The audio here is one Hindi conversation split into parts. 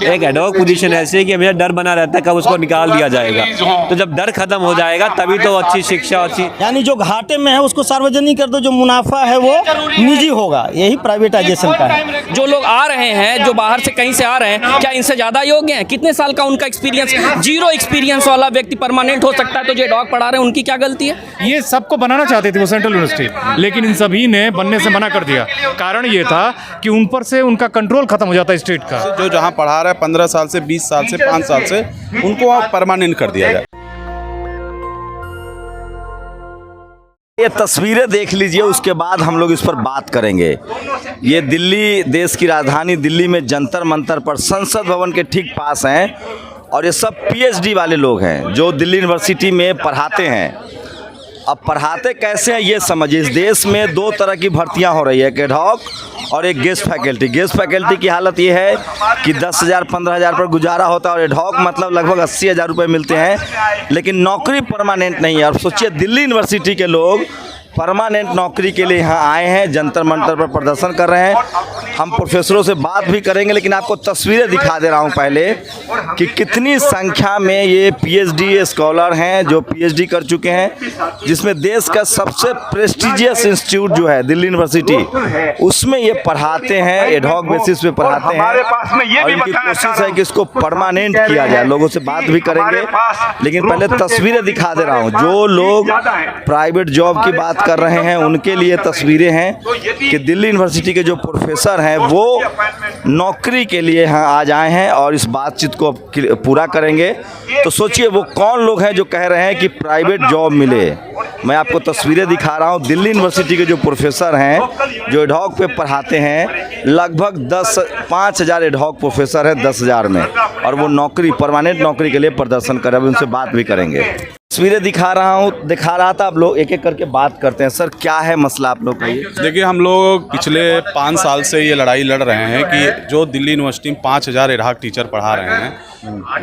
एक एडहॉक पोजीशन ऐसी है कि हमेशा डर बना रहता है कब उसको निकाल दिया जाएगा। तो जब डर खत्म हो जाएगा तभी तो अच्छी शिक्षा, अच्छी यानी जो घाटे में है उसको सार्वजनिक कर दो, जो मुनाफा है वो निजी होगा। यही प्राइवेटाइजेशन का है। जो लोग आ रहे हैं, जो बाहर से कहीं से आ रहे हैं, क्या इनसे ज़्यादा योग्य हैं? कितने साल का उनका एक्सपीरियंस? जीरो एक्सपीरियंस वाला व्यक्ति परमानेंट हो सकता है, तो जो एडहॉक पढ़ा रहे हैं उनकी क्या गलती है? ये सबको बनाना चाहते थे वो सेंट्रल यूनिवर्सिटी, लेकिन इन सभी ने बनने से मना कर दिया। कारण ये था कि उन पर से उनका कंट्रोल खत्म हो जाता है स्टेट का। जो जहाँ पढ़ा रहा है 15 साल से 20 साल से 5 साल से, उनको वहाँ परमानेंट कर दिया जाए। ये तस्वीरें देख लीजिए, उसके बाद हम लोग इस पर बात करेंगे। ये दिल्ली, देश की राजधानी दिल्ली में जंतर मंतर पर संसद भवन के ठीक पास हैं और ये सब पीएचडी वाले लोग हैं जो दिल्ली यूनिवर्सिटी में पढ़ाते हैं। अब पढ़ाते कैसे हैं ये समझिए। इस देश में दो तरह की भर्तियां हो रही है, एक एडहॉक और एक गेस्ट फैकल्टी। गेस्ट फैकल्टी की हालत ये है कि 10,000 15,000 पर गुजारा होता है और एडहॉक मतलब लगभग 80,000 रुपये मिलते हैं, लेकिन नौकरी परमानेंट नहीं है। और सोचिए दिल्ली यूनिवर्सिटी के लोग परमानेंट नौकरी के लिए यहाँ आए हैं, जंतर मंतर पर प्रदर्शन कर रहे हैं। हम प्रोफेसरों से बात भी करेंगे, लेकिन आपको तस्वीरें दिखा दे रहा हूँ पहले कि कितनी संख्या में ये पीएचडी स्कॉलर हैं जो पीएचडी कर चुके हैं, जिसमें देश का सबसे प्रेस्टिजियस इंस्टीट्यूट जो है दिल्ली यूनिवर्सिटी, उसमें ये पढ़ाते हैं, एडहॉक बेसिस पे पढ़ाते हैं। और इनकी कोशिश है कि इसको परमानेंट किया जाए। लोगों से बात भी करेंगे, लेकिन पहले तस्वीरें दिखा दे रहा हूँ। जो लोग प्राइवेट जॉब की बात कर रहे हैं उनके लिए तस्वीरें हैं कि दिल्ली यूनिवर्सिटी के जो प्रोफेसर हैं वो नौकरी के लिए यहाँ आज आए हैं और इस बातचीत को पूरा करेंगे। तो सोचिए वो कौन लोग हैं जो कह रहे हैं कि प्राइवेट जॉब मिले। मैं आपको तस्वीरें दिखा रहा हूँ। दिल्ली यूनिवर्सिटी के जो प्रोफेसर हैं जो एडहॉक पे पढ़ाते हैं, लगभग 5,000 एडहॉक प्रोफेसर हैं 10,000 में, और वो नौकरी, परमानेंट नौकरी के लिए प्रदर्शन कर रहे हैं। उनसे बात भी करेंगे। तस्वीरें दिखा रहा था। आप लोग एक एक करके बात करते हैं। सर क्या है मसला आप लोग का? ये देखिए, हम लोग पिछले 5 साल से ये लड़ाई लड़ रहे हैं कि जो दिल्ली यूनिवर्सिटी में 5,000 एडहॉक टीचर पढ़ा रहे हैं,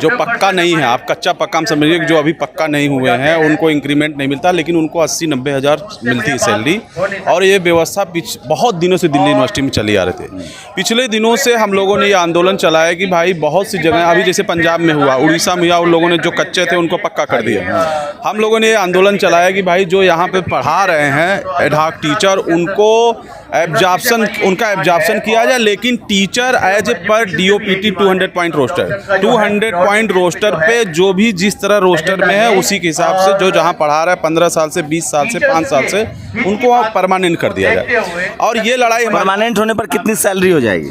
जो पक्का नहीं है, आप कच्चा पक्का हम समझिए, जो अभी पक्का नहीं हुए हैं उनको इंक्रीमेंट नहीं मिलता, लेकिन उनको 80-90 हज़ार मिलती है सैलरी। और ये व्यवस्था बहुत दिनों से दिल्ली यूनिवर्सिटी में चली आ रहे थे। पिछले दिनों से हम लोगों ने ये आंदोलन चलाया कि भाई बहुत सी जगह, अभी जैसे पंजाब में हुआ, उड़ीसा में हुआ, उन लोगों ने जो कच्चे थे उनको पक्का कर दिया। हम लोगों ने ये आंदोलन चलाया कि भाई जो यहाँ पे पढ़ा रहे हैं एडहॉक टीचर, उनको एब्जॉर्प्शन किया जाए, लेकिन टीचर एज ए पर DOPT 200 point roster, 200 point roster पे जो भी जिस तरह रोस्टर में है उसी के हिसाब से जो जहाँ पढ़ा रहा है 15 साल से 20 साल से 5 साल से, उनको वहाँ परमानेंट कर दिया जाए। और ये लड़ाई परमानेंट होने पर कितनी सैलरी हो जाएगी?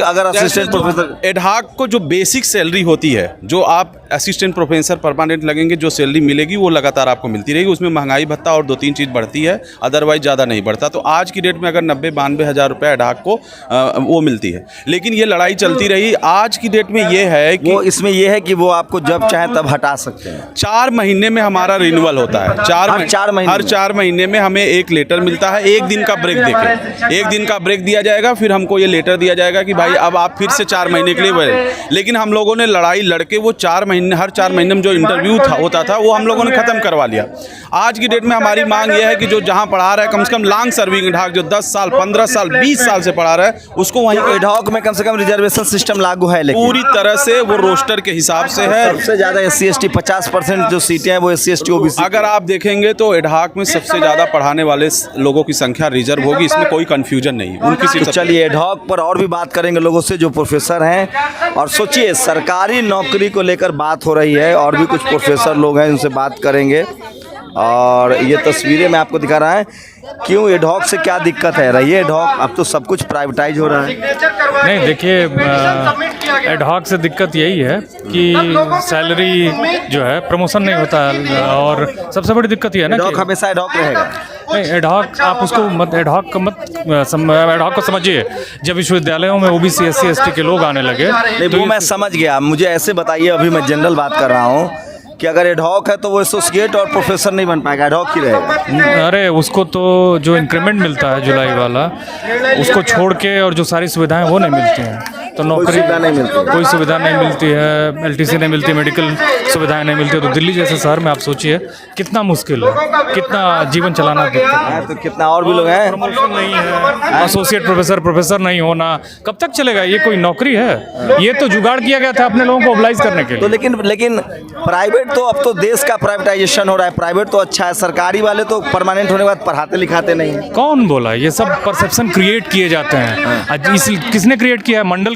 अगर असिस्टेंट प्रोफेसर एडहॉक को जो बेसिक सैलरी होती है, जो आप असिस्टेंट प्रोफेसर परमानेंट लगेंगे, जो सैलरी मिलेगी वो लगातार आपको मिलती रहेगी। उसमें महंगाई भत्ता और 2-3 चीज़ बढ़ती है, अदरवाइज ज़्यादा नहीं बढ़ता। तो आज की डेट में अगर 90-92 हज़ार रुपये एडहॉक को वो मिलती है, लेकिन ये लड़ाई चलती रही। आज की डेट में ये है कि वो इसमें ये है कि वो आपको जब चाहे तब हटा सकते हैं। 4 महीने में हमारा रिन्यूअल होता है। हर 4 महीने में हमें एक लेटर मिलता है, 1 दिन का ब्रेक देकर 1 दिन का ब्रेक दिया जाएगा, फिर हमको ये लेटर दिया जाएगा कि भाई अब आप फिर से 4 महीने के लिए। लेकिन हम लोगों ने लड़ाई लड़के वो 4 महीने, हर 4 महीने में जो इंटरव्यू होता था वो हम लोगों ने ख़त्म करवा लिया। आज की डेट में हमारी मांग ये है कि जो जहाँ पढ़ा रहा है कम से कम लॉन्ग सर्विंग एडहॉक, जो 10 साल 15 साल 20 साल से पढ़ा रहा है, उसको वहीं एडहॉक में कम से कम रिजर्वेशन सिस्टम लागू है, लेकिन पूरी तरह से वो रोस्टर के हिसाब से है। सबसे ज़्यादा SC/ST 50% जो सीटें हैं वो SC/ST OBC। अगर आप देखेंगे तो एडहॉक में सबसे ज़्यादा पढ़ाने वाले लोगों की संख्या रिजर्व होगी, इसमें कोई कंफ्यूजन नहीं। उनकी सीट। चलिए एडहॉक पर और भी बात करेंगे लोगों से जो प्रोफेसर हैं। और सोचिए सरकारी नौकरी को लेकर बात हो रही है, और भी कुछ प्रोफेसर लोग हैं उनसे बात करेंगे। और ये तस्वीरें मैं आपको दिखा रहा है। क्यों एडहॉक से क्या दिक्कत है रही है? एडहॉक अब तो सब कुछ प्राइवेटाइज हो रहा है। नहीं, देखिए, एडहॉक से दिक्कत यही है कि सैलरी जो है प्रमोशन नहीं होता है, और सबसे बड़ी दिक्कत ये है ना कि एडहॉक हमेशा एडहॉक रहेगा। नहीं, एडहॉक आप उसको मत, एडहॉक को समझिए। जब विश्वविद्यालयों में OBC SC/ST के लोग आने लगे नहीं, वो मैं समझ गया। मुझे ऐसे बताइए, अभी मैं जनरल बात कर रहा हूँ कि अगर एडहॉक है तो वो एसोसिएट और प्रोफेसर नहीं बन पाएगा, एडहॉक ही रहेगा। अरे उसको तो जो इंक्रीमेंट मिलता है जुलाई वाला, उसको छोड़ के और जो सारी सुविधाएं वो नहीं मिलती हैं, तो नौकरी सुविधा नहीं मिलती, कोई सुविधा नहीं मिलती है, एलटीसी नहीं मिलती, मेडिकल सुविधाएं नहीं मिलती। तो दिल्ली जैसे शहर में आप सोचिए कितना मुश्किल है, कितना जीवन चलाना दिक्कत है। तो कितना और भी लोग हैं, प्रमोशन नहीं है, एसोसिएट प्रोफेसर नहीं होना, कब तक चलेगा? ये कोई नौकरी है? ये तो जुगाड़ किया गया था अपने लोगों को मोबिलाइज करने के तो लिए। लेकिन प्राइवेट तो अब तो देश का प्राइवेटाइजेशन हो रहा है, प्राइवेट तो अच्छा है, सरकारी वाले तो परमानेंट होने के बाद पढ़ाते लिखाते नहीं हैं। कौन बोला? ये सब परसेप्शन क्रिएट किए जाते हैं। किसने क्रिएट किया है? मंडल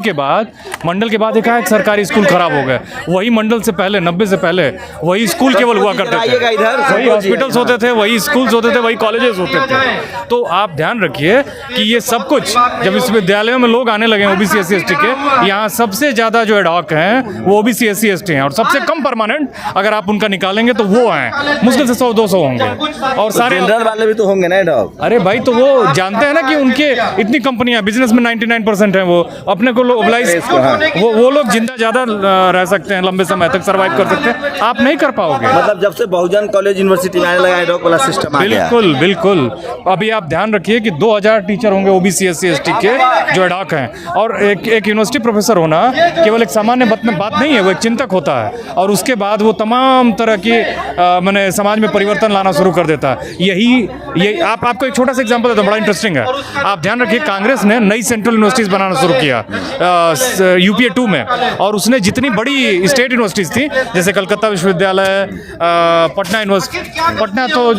के बाद एक सरकारी स्कूल खराब हो गए। वही मंडल से पहले 90 से पहले वही स्कूल केवल हुआ करते थे, वही हॉस्पिटल्स होते थे, वही स्कूल्स होते थे, वही कॉलेजेस होते थे। तो आप ध्यान रखिए कि ये सब कुछ जब इस विद्यालयों में लोग आने लगे ओबीसी SC ST के, यहाँ सबसे ज़्यादा जो एडहॉक हैं वो ओबीसी SC ST हैं, और सबसे कम परमानेंट अगर आप उनका निकालेंगे तो वो हैं, मुश्किल से 100-200 होंगे। और सारे जनरल वाले भी तो होंगे ना एडहॉक। अरे भाई, तो वो जानते हैं ना कि उनके इतनी कंपनियां बिजनेस में 99% हैं, वो अपने को मोबिलाइज, वो लोग जिंदा ज़्यादा रह सकते हैं, लंबे समय तक सर्वाइव कर सकते हैं, आप नहीं कर पाओगे। मतलब जब से बहुजन कॉलेज यूनिवर्सिटी में आने लगा एडहॉक वाला सिस्टम आ गया। बिल्कुल। अभी आप ध्यान रखिए कि 2000 टीचर होंगे ओबीसी SC ST के जो एडहॉक हैं, और एक यूनिवर्सिटी प्रोफेसर होना केवल एक सामान्य बात नहीं है, वो एक चिंतक होता है, और उसके बाद वो तमाम तरह की मैंने समाज में परिवर्तन लाना शुरू कर देता है। यही आपको एक छोटा सा एग्जांपल देता हूं, बड़ा इंटरेस्टिंग है। आप ध्यान रखिए, कांग्रेस ने नई सेंट्रल यूनिवर्सिटीज बनाना शुरू किया UPA 2 में, और उसने जितनी बड़ी स्टेट यूनिवर्सिटीज थी, जैसे कलकत्ता विश्वविद्यालय, पटना तो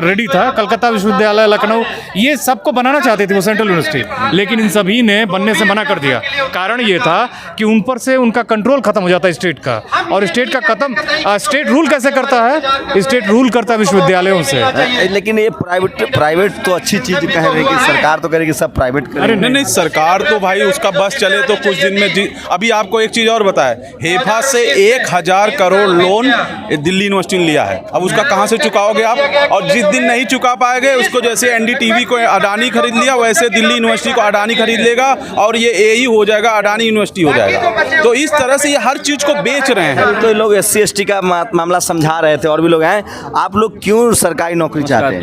रेडी था, कलकत्ता विश्वविद्यालय, लखनऊ, ये सबको बनाना चाहती थी वो सेंट्रल यूनिवर्सिटी, लेकिन इन सभी ने बनने से मना कर दिया। कारण ये था कि उन पर से उनका कंट्रोल खत्म हो जाता है स्टेट का, और स्टेट रूल कैसे करता है? स्टेट रूल करता है विश्वविद्यालयों से। लेकिन ये प्राइवेट तो अच्छी चीज कह रही है कि सरकार तो करेगी सब प्राइवेट करेगी। अरे नहीं, सरकार तो भाई उसका बस चले तो कुछ दिन में अभी आपको एक चीज़ और बताए, हेफा से 1000 करोड़ लोन दिल्ली यूनिवर्सिटी ने लिया है। अब उसका कहाँ से चुकाओगे आप? और जिस दिन नहीं चुका पाएंगे, उसको जैसे NDTV को अडानी खरीद लिया, वैसे दिल्ली यूनिवर्सिटी को अडानी खरीद लेगा, और ये AE हो जाएगा, अडानी यूनिवर्सिटी हो जाएगा। तो इस तरह से ये हर चीज़ को बेच रहे हैं। तो लोग SC ST का मामला समझा रहे थे, और भी लोग हैं। आप लोग क्यों सरकारी नौकरी चाहते हैं?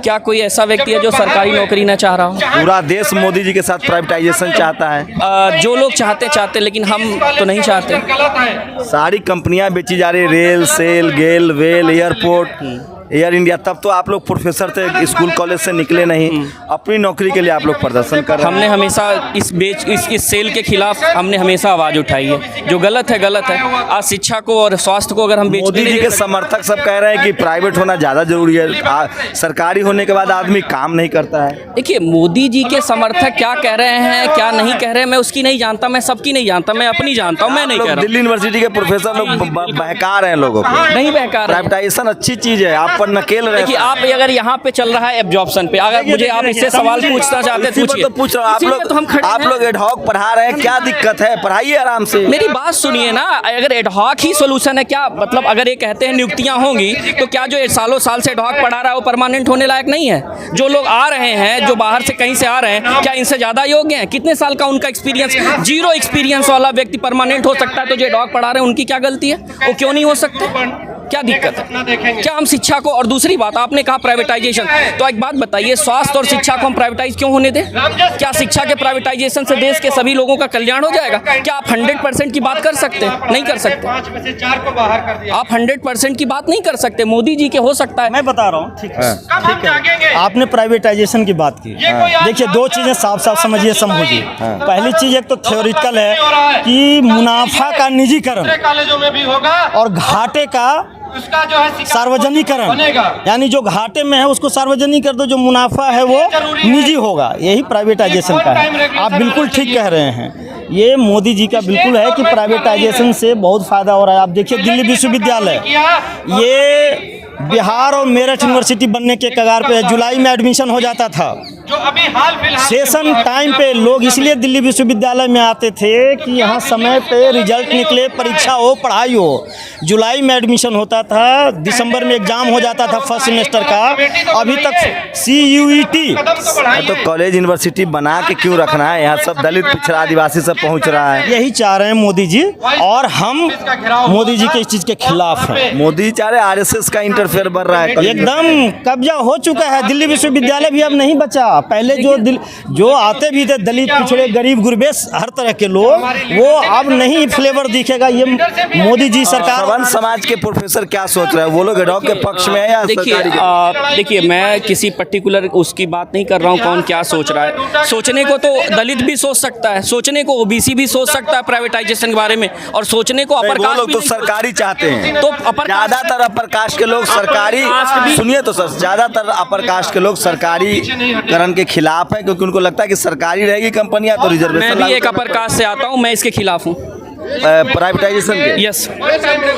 क्या कोई ऐसा व्यक्ति है जो सरकारी नौकरी ना चाह रहा हो? पूरा देश मोदी जी के साथ प्राइवेटाइजेशन चाहता है। जो लोग चाहते, लेकिन हम तो नहीं चाहते। सारी कंपनियां बेची जा रही, रेल, सेल, गेल, वेल, एयरपोर्ट, एयर इंडिया। तब तो आप लोग प्रोफेसर थे, स्कूल कॉलेज से निकले नहीं, अपनी नौकरी के लिए आप लोग प्रदर्शन कर रहे हैं। हमने हमेशा इस सेल के खिलाफ हमने हमेशा आवाज़ उठाई है। जो गलत है। आज शिक्षा को और स्वास्थ्य को अगर हम मोदी जी के समर्थक सब कह रहे हैं कि प्राइवेट होना ज़्यादा जरूरी है, सरकारी होने के बाद आदमी काम नहीं करता है। देखिए, मोदी जी के समर्थक क्या कह रहे हैं, क्या नहीं कह रहे हैं, मैं उसकी नहीं जानता, मैं सबकी नहीं जानता, मैं अपनी जानता हूँ, मैं नहीं कह रहा। दिल्ली यूनिवर्सिटी के प्रोफेसर लोग बहका रहे हैं लोगों को। नहीं बहका रहे। प्राइवेटाइजेशन अच्छी चीज़ है, आप पर नकेल रहे। देखिए, आप अगर यहाँ पे चल रहा है एब्जॉर्प्शन पे, अगर मुझे आप इससे सवाल पूछना चाहते हैं, पूछिए। तो पूछ रहा हूँ, आप लोग एडहॉक पढ़ा रहे हैं, क्या दिक्कत है? पढ़ाइए आराम से। मेरी बात सुनिए ना, अगर एडहॉक ही सोल्यूशन है, क्या मतलब अगर ये कहते हैं नियुक्तियां होंगी, तो क्या जो सालों साल से एडहॉक पढ़ा रहा है वो परमानेंट होने लायक नहीं है? जो लोग आ रहे हैं, जो बाहर से कहीं से आ रहे हैं, क्या इनसे ज़्यादा योग्य हैं? कितने साल का उनका एक्सपीरियंस? 0 एक्सपीरियंस वाला व्यक्ति परमानेंट हो सकता है, तो जो एडहॉक पढ़ा रहे हैं उनकी क्या गलती है? वो क्यों नहीं हो सकते? क्या दिक्कत है? क्या हम शिक्षा को, और दूसरी बात आपने कहा प्राइवेटाइजेशन, तो एक बात बताइए, स्वास्थ्य और शिक्षा को हम प्राइवेटाइज क्यों होने दें? क्या शिक्षा के प्राइवेटाइजेशन से देश के सभी लोगों का कल्याण हो जाएगा? क्या आप 100% की बात कर सकते हैं? नहीं कर सकते। आप 100% की बात नहीं कर सकते। मोदी जी के हो सकता है। मैं बता रहा हूँ, ठीक है। आपने प्राइवेटाइजेशन की बात की। देखिए, 2 चीजें साफ साफ समझिए, समझिए। पहली चीज एक तो थ्योरिटिकल है कि मुनाफा का निजीकरण और घाटे का सार्वजनिकरण, यानी जो घाटे में है उसको सार्वजनिक कर दो, जो मुनाफा है वो निजी होगा। यही प्राइवेटाइजेशन का है। आप बिल्कुल ठीक कह रहे हैं। ये मोदी जी का बिल्कुल है कि प्राइवेटाइजेशन से बहुत फ़ायदा हो रहा है। आप देखिए, दिल्ली विश्वविद्यालय ये बिहार और मेरठ यूनिवर्सिटी बनने के कगार पे, जुलाई में एडमिशन हो जाता था, सेशन टाइम पे लोग इसलिए दिल्ली विश्वविद्यालय में आते थे कि यहाँ समय पे रिजल्ट निकले, परीक्षा हो, पढ़ाई हो। जुलाई में एडमिशन होता था, दिसंबर में एग्जाम हो जाता था फर्स्ट सेमेस्टर का। अभी तक CUET तो कॉलेज यूनिवर्सिटी बना के क्यों रखना है? यहाँ सब दलित पिछड़ा आदिवासी सब पहुँच रहा है। यही चाह रहे हैं मोदी जी, और हम मोदी जी के इस चीज़ के खिलाफ हैं। मोदी चाह रहे RSS का इंटरफेयर बढ़ रहा है। एकदम कब्जा हो चुका है। दिल्ली विश्वविद्यालय भी अब नहीं बचा। पहले जो आते भी थे दलित, पिछड़े, गरीब, गुरबेस, हर तरह के लोग, वो अब नहीं फ्लेवर दिखेगा। ये मोदी जी सरकार। सवर्ण समाज के प्रोफेसर क्या सोच रहे हैं? वो लोग एडॉक के पक्ष में है या देखिए मैं किसी पर्टिकुलर उसकी बात नहीं कर रहा हूँ कौन क्या सोच रहा है। सोचने को तो दलित भी सोच सकता है, सोचने को OBC भी सोच सकता है प्राइवेटाइजेशन के बारे में, और सोचने को अपर कास्ट लोग तो सरकारी चाहते हैं। तो अपर ज्यादातर अपर कास्ट के लोग सरकारी, सुनिए तो सर, ज्यादातर अपर कास्ट के लोग सरकारी करण के खिलाफ है, क्योंकि उनको लगता है कि सरकारी रहेगी कंपनियां तो रिजर्वेशन। मैं भी एक अपर कास्ट से आता हूँ, मैं इसके खिलाफ हूँ प्राइवेटाइजेशन के। यस,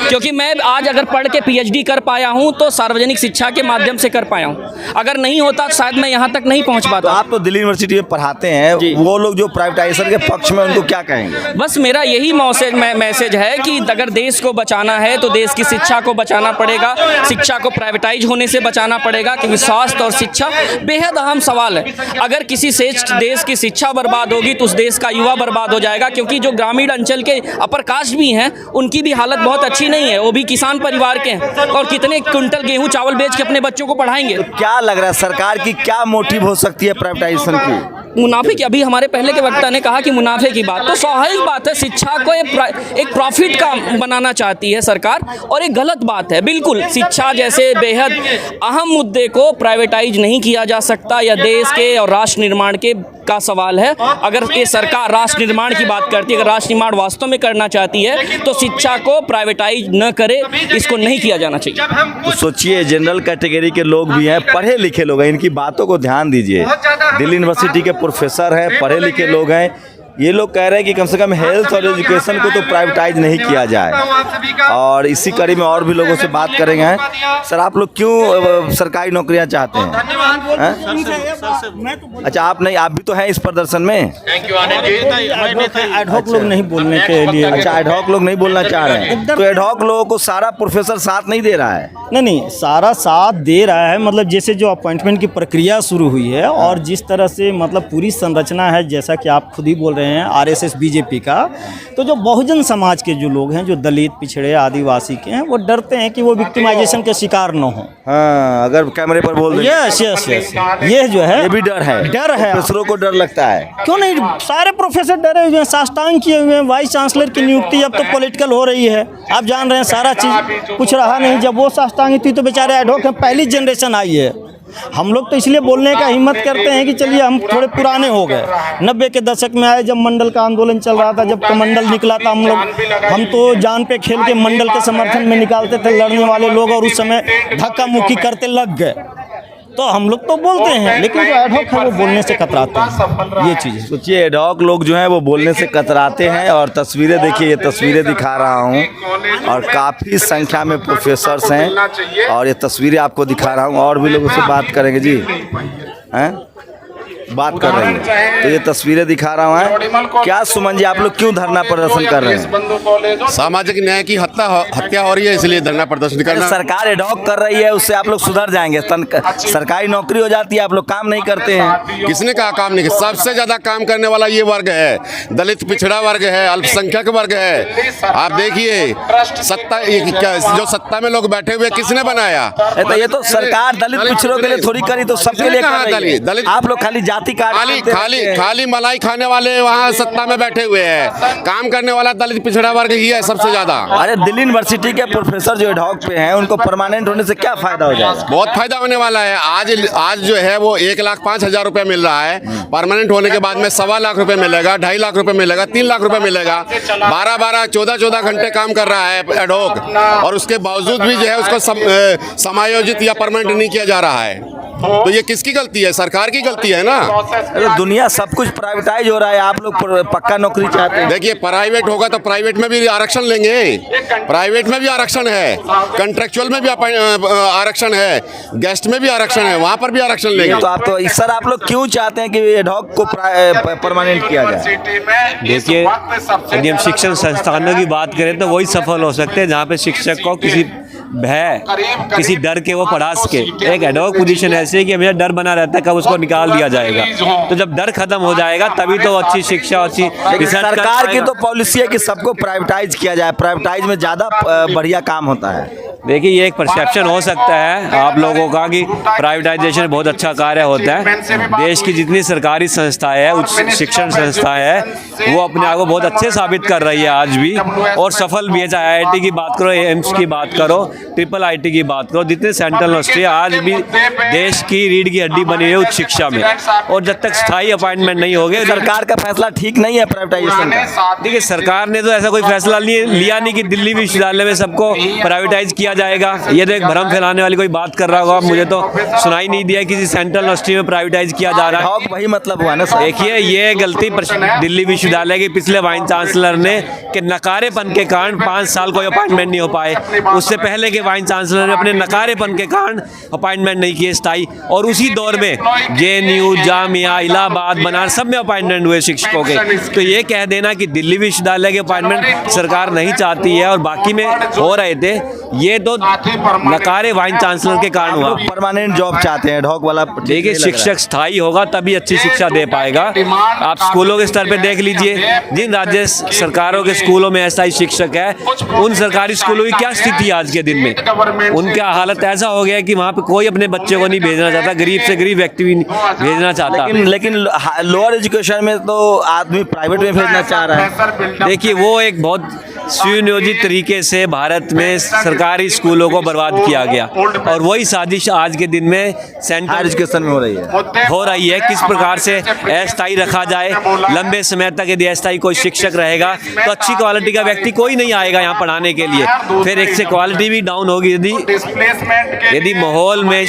क्योंकि मैं आज अगर पढ़ के PhD कर पाया हूं तो सार्वजनिक शिक्षा के माध्यम से कर पाया हूं। अगर नहीं होता तो शायद मैं यहां तक नहीं पहुंच पाता। तो आप तो दिल्ली यूनिवर्सिटी में पढ़ाते हैं, वो लोग जो प्राइवेटाइजेशन के पक्ष में, उनको क्या कहेंगे? बस मेरा यही मैसेज है कि अगर देश को बचाना है तो देश की शिक्षा को बचाना पड़ेगा, शिक्षा को प्राइवेटाइज होने से बचाना पड़ेगा, क्योंकि स्वास्थ्य और शिक्षा बेहद अहम सवाल है। अगर किसी देश की शिक्षा बर्बाद होगी तो उस देश का युवा बर्बाद हो जाएगा, क्योंकि जो ग्रामीण अंचल के अपर कास्ट भी हैं उनकी भी हालत बहुत अच्छी नहीं है। वो भी किसान परिवार के हैं और कितने क्विंटल गेहूं चावल बेच के अपने बच्चों को पढ़ाएंगे। तो क्या लग रहा है सरकार की क्या मोटिव हो सकती है प्राइवेटाइजेशन की? मुनाफे की, अभी हमारे पहले के वक्ता ने कहा कि मुनाफे की बात, तो स्वाभाविक बात है शिक्षा को एक प्रॉफिट का बनाना चाहती है सरकार, और एक गलत बात है। बिल्कुल शिक्षा जैसे बेहद अहम मुद्दे को प्राइवेटाइज नहीं किया जा सकता। या देश के और राष्ट्र निर्माण के का सवाल है। अगर ये सरकार राष्ट्र निर्माण की बात करती है, अगर राष्ट्र निर्माण वास्तव में करना चाहती है तो शिक्षा को प्राइवेटाइज न करे, इसको नहीं किया जाना चाहिए। तो सोचिए, जनरल कैटेगरी के लोग भी हैं, पढ़े लिखे लोग हैं, इनकी बातों को ध्यान दीजिए। दिल्ली यूनिवर्सिटी के प्रोफेसर हैं, पढ़े लिखे लोग हैं, ये लोग कह रहे हैं कि कम से कम हेल्थ और एजुकेशन को तो प्राइवेटाइज नहीं किया जाए। और इसी कड़ी में और भी लोगों से बात करेंगे। सर, आप लोग क्यों सरकारी नौकरियां चाहते हैं? अच्छा, आप नहीं, आप भी तो हैं इस प्रदर्शन में। एडहॉक लोग नहीं बोलने के लिए। अच्छा, एडहॉक लोग नहीं बोलना चाह रहे हैं, तो एडहॉक लोगों को सारा प्रोफेसर साथ नहीं दे रहा है? नहीं, सारा साथ दे रहा है। मतलब जैसे जो अपॉइंटमेंट की प्रक्रिया शुरू हुई है और जिस तरह से मतलब पूरी संरचना है, जैसा कि आप खुद ही बोल रहे हैं RSS BJP का, तो जो बहुजन समाज के जो लोग हैं, जो दलित, पिछड़े, आदिवासी के हैं, वो डरते हैं कि वो विक्टिमाइजेशन के शिकार न हो। हाँ, अगर कैमरे पर बोल दें। यस यस यस, ये जो है, ये भी डर है। प्रोफेसरों को डर लगता है। क्यों नहीं, सारे प्रोफेसर डरे हुए हैं, साष्टांग किए हुए हैं। वाइस चांसलर की नियुक्ति अब तो पॉलिटिकल हो रही है, आप जान रहे हैं। सारा चीज़ कुछ रहा नहीं। जब वो साष्टांग थी तो बेचारे एडहॉक हैं, पहली जनरेशन आई है। हम लोग तो इसलिए बोलने का हिम्मत करते हैं कि चलिए हम थोड़े पुराने हो गए। 90 के दशक में आए, जब मंडल का आंदोलन चल रहा था, जब कमंडल निकला था, हम तो जान पे खेल के मंडल के समर्थन में निकालते थे लड़ने वाले लोग, और उस समय धक्का मुक्की करते लग गए। तो हम लोग तो बोलते हैं, लेकिन जो एडहॉक है वो बोलने से कतराते हैं। ये चीज़ सोचिए, एडहॉक लोग जो हैं वो बोलने से कतराते हैं। और तस्वीरें देखिए, ये तस्वीरें दिखा रहा हूँ, और काफ़ी संख्या में प्रोफेसर्स हैं, और ये तस्वीरें आपको दिखा रहा हूँ। और भी लोगों से बात करेंगे जी, हैं बात कर रहे हैं, तो ये तस्वीरें दिखा रहा हूँ। क्या सुमन जी, आप लोग क्यों धरना प्रदर्शन कर रहे हैं? सामाजिक न्याय की हत्या हो रही है, इसलिए धरना प्रदर्शन करना। सरकार एडहॉक कर रही है, उससे आप लोग सुधर जाएंगे। सरकारी नौकरी हो जाती है, आप लोग काम नहीं करते हैं। किसने कहा काम नहीं? सबसे ज्यादा काम करने वाला ये वर्ग है, दलित पिछड़ा वर्ग है, अल्पसंख्यक वर्ग है। आप देखिए, जो सत्ता में लोग बैठे हुए, किसने बनाया? तो ये तो सरकार दलित पिछड़ों के लिए थोड़ी करी, तो सबके लिए कर रही है। दलित, आप लोग खाली खाली मलाई खाने वाले वहाँ सत्ता में बैठे हुए हैं। काम करने वाला दलित पिछड़ा वर्ग ही है सबसे ज्यादा। अरे, दिल्ली यूनिवर्सिटी के प्रोफेसर जो एडहॉक पे हैं, उनको परमानेंट होने से क्या फायदा हो जाएगा? बहुत फायदा होने वाला है। आज जो है वो 1,05,000 रुपये मिल रहा है। परमानेंट होने के बाद में 1.25 लाख रुपए मिलेगा, 2.5 लाख रुपए मिलेगा, 3 लाख रुपए मिलेगा। 12-12, 14-14 घंटे काम कर रहा है एडहॉक, और उसके बावजूद भी जो है उसको समायोजित या परमानेंट नहीं किया जा रहा है। तो ये किसकी गलती है? सरकार की गलती है ना। तो दुनिया सब कुछ प्राइवेटाइज हो रहा है, आप लोग पक्का नौकरी चाहते हैं। देखिए प्राइवेट होगा तो प्राइवेट में भी आरक्षण लेंगे, प्राइवेट में भी आरक्षण है, कॉन्ट्रेक्चुअल में भी आरक्षण है, गेस्ट में भी आरक्षण है, वहाँ पर भी आरक्षण लेंगे। तो आप तो सर आप लोग क्यों चाहते हैं कि एडहॉक को परमानेंट किया जाए? देखिए, यदि हम शिक्षण संस्थानों की बात करें तो वही सफल हो सकते हैं जहाँ पे शिक्षक को किसी भय, किसी डर के वो पढ़ा सके। एक एडहॉक पोजीशन ऐसी है कि हमेशा डर बना रहता है कब उसको निकाल दिया जाएगा। तो जब डर खत्म हो जाएगा तभी तो अच्छी शिक्षा, अच्छी रिसर्च। सरकार की तो पॉलिसी है कि सबको प्राइवेटाइज किया जाए, प्राइवेटाइज में ज़्यादा बढ़िया काम होता है। देखिए, ये एक परसेप्शन हो सकता है आप लोगों का कि प्राइवेटाइजेशन बहुत अच्छा कार्य होता है। देश की जितनी सरकारी संस्थाएं हैं, उच्च शिक्षण संस्थाएं हैं, वो अपने आप को बहुत अच्छे साबित कर रही है आज भी, और सफल भी है। चाहे IIT की बात करो, एम्स की बात करो, IIIT की बात करो, जितने सेंट्रल यूनिवर्सिटी आज भी देश की रीढ़ की हड्डी बनी हुई है उच्च शिक्षा में। और जब तक स्थायी अपॉइंटमेंट नहीं होगे, सरकार का फैसला ठीक नहीं है प्राइवेटाइजेशन का। देखिए, सरकार ने तो ऐसा कोई फैसला लिया नहीं कि दिल्ली विश्वविद्यालय में सबको प्राइवेटाइज किया जाएगा। ये तो एक भ्रम फैलाने वाली कोई बात कर रहा होगा, मुझे तो सुनाई नहीं दिया किसी सेंट्रल यूनिवर्सिटी में प्राइवेटाइज किया जा रहा है। वही मतलब हुआ ना सर। देखिए, ये गलती दिल्ली विश्वविद्यालय के पिछले वाइस चांसलर ने कि नकारेपन के कारण 5 साल कोई अपॉइंटमेंट नहीं हो पाए। उससे पहले के वाइस चांसलर ने अपने नकारेपन के कारण अपॉइंटमेंट नहीं किए स्थायी, और उसी दौर में JNU, जामिया, इलाहाबाद, बनारस सब में अपॉइंटमेंट हुए शिक्षकों के। तो ये कह देना कि दिल्ली विश्वविद्यालय के अपॉइंटमेंट सरकार नहीं चाहती है और बाकी में हो रहे थे, ये तो नकारे वाइस चांसलर के कारण हुआ। परमानेंट जॉब चाहते हैं, एडहॉक वाला। देखिए, शिक्षक स्थायी होगा तभी अच्छी शिक्षा दे पाएगा। आप स्कूलों के स्तर पे देख लीजिए, जिन राज्य सरकारों के स्कूलों में अस्थायी शिक्षक है, उन सरकारी स्कूलों की क्या स्थिति है आज के दिन में। उनका हालत ऐसा हो गया है कि वहाँ पे कोई अपने बच्चे को नहीं भेजना चाहता, गरीब से गरीब व्यक्ति भी नहीं भेजना चाहता। लेकिन लोअर एजुकेशन में तो आदमी प्राइवेट में भेजना चाह रहा है। देखिए, वो एक बहुत सुनियोजित तरीके से भारत में सरकारी स्कूलों को बर्बाद किया गया, और वही साजिश आज के दिन में सेंट्रल एजुकेशन में हो रही है। किस प्रकार से अस्थायी रखा जाए। लंबे समय तक यदि अस्थायी कोई शिक्षक रहेगा तो अच्छी क्वालिटी का व्यक्ति कोई नहीं आएगा यहाँ पढ़ाने के लिए। फिर एक से क्वालिटी भी डाउन होगी। यदि माहौल में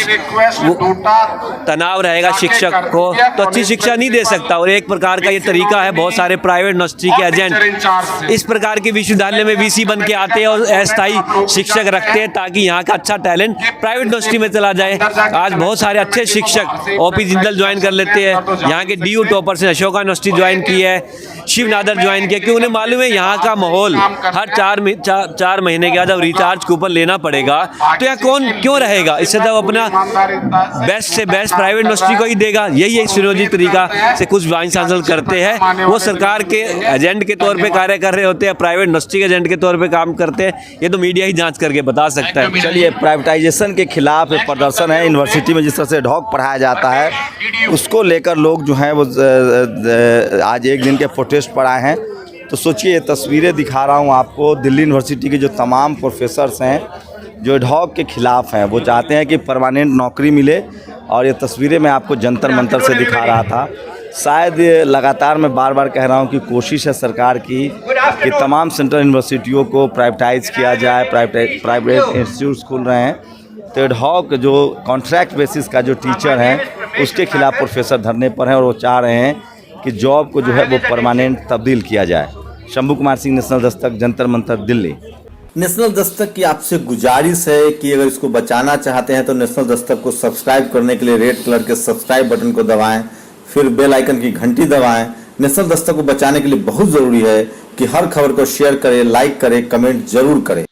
तनाव रहेगा शिक्षक को तो अच्छी शिक्षा नहीं दे सकता। और एक प्रकार का ये तरीका है, बहुत सारे प्राइवेट यूनिवर्सिटी के एजेंट इस प्रकार के विश्वविद्यालय में VC बन के आते हैं और अस्थायी शिक्षक रखते हैं ताकि यहाँ का अच्छा टैलेंट प्राइवेट यूनिवर्सिटी में चला जाए। आज बहुत सारे अच्छे शिक्षक OP जिंदल ज्वाइन कर लेते हैं, यहाँ के DU टॉपर से अशोका यूनिवर्सिटी ज्वाइन की है, शिव नादर ज्वाइन किया, क्योंकि उन्हें मालूम है यहाँ का माहौल हर 4 महीने के बाद जब रिचार्ज कूपन लेना पड़ेगा तो यहाँ कौन क्यों रहेगा। इससे तो अपना बेस्ट से बेस्ट प्राइवेट यूनिवर्सिटी को ही देगा। यही एक सुनियोजित तरीका से कुछ वाइस चांसलर करते हैं। वो सरकार के एजेंट के तौर पे कार्य कर रहे होते हैं, प्राइवेट यूनिवर्सिटी के एजेंट के तौर पे काम करते हैं। ये तो मीडिया ही जांच करके बता सकता है। चलिए, प्राइवेटाइजेशन के खिलाफ प्रदर्शन है। यूनिवर्सिटी में जिस तरह से एडहॉक पढ़ाया जाता है उसको लेकर लोग जो हैं वो आज एक दिन के प्रोटेस्ट पर आए हैं। तो सोचिए, तस्वीरें दिखा रहा हूँ आपको। दिल्ली यूनिवर्सिटी के जो तमाम प्रोफेसर्स हैं जो एडहॉक के खिलाफ हैं, वो चाहते हैं कि परमानेंट नौकरी मिले। और ये तस्वीरें मैं आपको जंतर मंतर से दिखा रहा था। शायद लगातार मैं बार बार कह रहा हूँ कि कोशिश है सरकार की कि तमाम सेंट्रल यूनिवर्सिटियों को प्राइवेटाइज किया जाए। प्राइवेट इंस्टीट्यूट्स खुल रहे हैं, तो एडहॉक जो कॉन्ट्रैक्ट बेसिस का जो टीचर हैं उसके खिलाफ प्रोफेसर धरने पर हैं और वो चाह रहे हैं कि जॉब को जो है वो परमानेंट तब्दील किया जाए। शंभू कुमार सिंह, नेशनल दस्तक, जंतर मंतर, दिल्ली। नेशनल दस्तक की आपसे गुजारिश है कि अगर इसको बचाना चाहते हैं तो नेशनल दस्तक को सब्सक्राइब करने के लिए रेड कलर के सब्सक्राइब बटन को दबाएं, फिर बेल आइकन की घंटी दबाएं। नेशनल दस्तक को बचाने के लिए बहुत जरूरी है कि हर खबर को शेयर करें, लाइक करें, कमेंट जरूर करें।